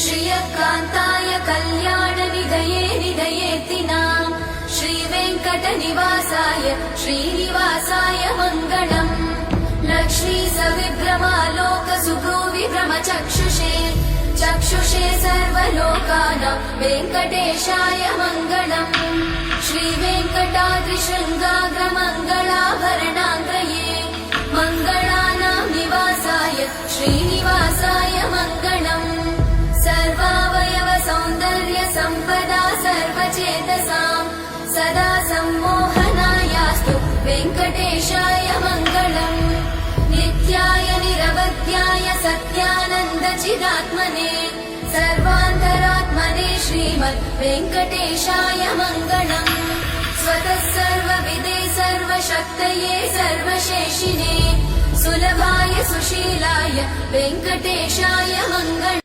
श्रियकान्ताय कल्याणनिधये निधयेतिनाम् श्रीवेङ्कटनिवासाय श्रीनिवासाय मङ्गलम्। लक्ष्मी सविभ्रमालोकसुभ्रूविभ्रमचक्षुषे चक्षुषे सर्वलोकानां वेङ्कटेशाय मङ्गलम्। श्रीवेङ्कटाद्रिशृङ्गाग्रमङ्गलाभरणाङ्गये मङ्गलानां निवासाय श्रीनिवासाय मङ्गलम्। सर्वावयव सौन्दर्य सम्पदा सर्वचेतसां सदा सम्मोहनायास्तु वेङ्कटेशाय मङ्गलम्। नित्याय निरवध्याय सत्यानन्दचिदात्मने सर्वान्तरात्मने श्रीमद् वेङ्कटेशाय मङ्गलम्। स्वतः सर्वविदे सर्वशक्तये सर्वशेषिने सुलभाय सुशीलाय वेङ्कटेशाय मङ्गलम्।